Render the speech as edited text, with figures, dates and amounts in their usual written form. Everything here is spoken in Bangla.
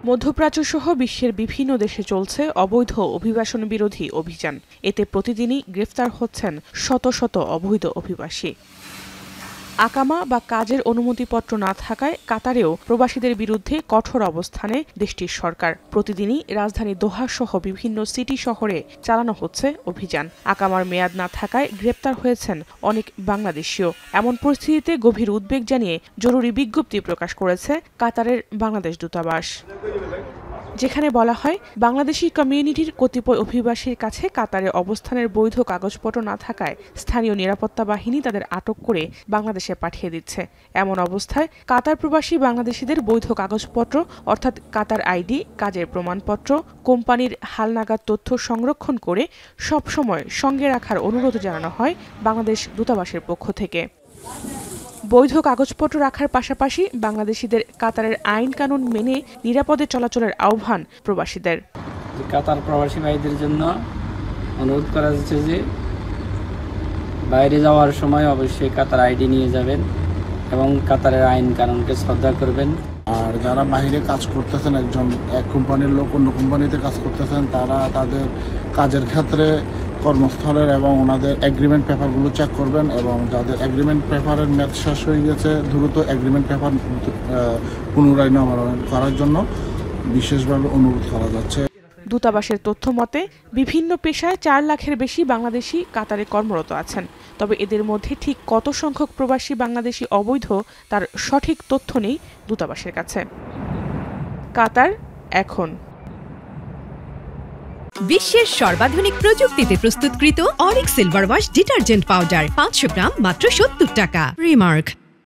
মধ্যপ্রাচ্য সহ বিশ্বের বিভিন্ন দেশে চলছে অবৈধ অভিবাসন বিরোধী অভিযান। এতে প্রতিদিনই গ্রেফতার হচ্ছেন শত শত অবৈধ অভিবাসী। আকামা বা কাজের অনুমতিপত্র না থাকায় কাতারেও প্রবাসীদের বিরুদ্ধে কঠোর অবস্থানে দেশটির সরকার। প্রতিদিনই রাজধানী দোহা সহ বিভিন্ন সিটি শহরে চালানো হচ্ছে অভিযান। আকামার মেয়াদ না থাকায় গ্রেপ্তার হয়েছেন অনেক বাংলাদেশীয়। এমন পরিস্থিতিতে গভীর উদ্বেগ জানিয়ে জরুরি বিজ্ঞপ্তি প্রকাশ করেছে কাতারের বাংলাদেশ দূতাবাস, যেখানে বলা হয় বাংলাদেশি কমিউনিটির কতিপয় অভিবাসীর কাছে কাতারে অবস্থানের বৈধ কাগজপত্র না থাকায় স্থানীয় নিরাপত্তা বাহিনী তাদের আটক করে বাংলাদেশে পাঠিয়ে দিচ্ছে। এমন অবস্থায় কাতার প্রবাসী বাংলাদেশিদের বৈধ কাগজপত্র অর্থাৎ কাতার আইডি, কাজের প্রমাণপত্র, কোম্পানির হালনাগাদ তথ্য সংরক্ষণ করে সবসময় সঙ্গে রাখার অনুরোধ জানানো হয় বাংলাদেশ দূতাবাসের পক্ষ থেকে। বৈধ কাগজপত্র রাখার পাশাপাশি বাংলাদেশিদের কাতারের আইন কানুন মেনে নিরাপদে চলাচলের আহ্বান প্রবাসীদের। কাতার প্রবাসী ভাইদের জন্য অনুরোধ করা যাচ্ছে যে বাইরে যাওয়ার সময় অবশ্যই কাতার আইডি নিয়ে যাবেন এবং কাতারের আইন কানুনকে শ্রদ্ধা করবেন। আর যারা বাইরে কাজ করতেছেন, এক কোম্পানির লোক অন্য কোম্পানিতে কাজ করতেছেন, তারা তাদের কাজের ক্ষেত্রে কর্মস্থলের এবং ওনাদের এগ্রিমেন্ট পেপারগুলো চেক করবেন এবং যাদের এগ্রিমেন্ট পেপারের মেয়াদ শেষ হয়ে গেছে দ্রুত এগ্রিমেন্ট পেপার পুনরায় নবায়ন করার জন্য বিশেষভাবে অনুরোধ করা যাচ্ছে। দূতাবাসের তথ্য মতে বিভিন্ন পেশায় 4 লাখের বেশি বাংলাদেশি কাতারে কর্মরত আছেন। তবে এদের মধ্যে ঠিক কত সংখ্যক প্রবাসী বাংলাদেশি অবৈধ তার সঠিক তথ্য নেই দূতাবাসের কাছে। কাতার এখন বিশ্বের সর্বাধুনিক প্রযুক্তিতে প্রস্তুতকৃত Arik silver wash detergent powder 500 গ্রাম মাত্র 70 টাকা। রিমার্ক।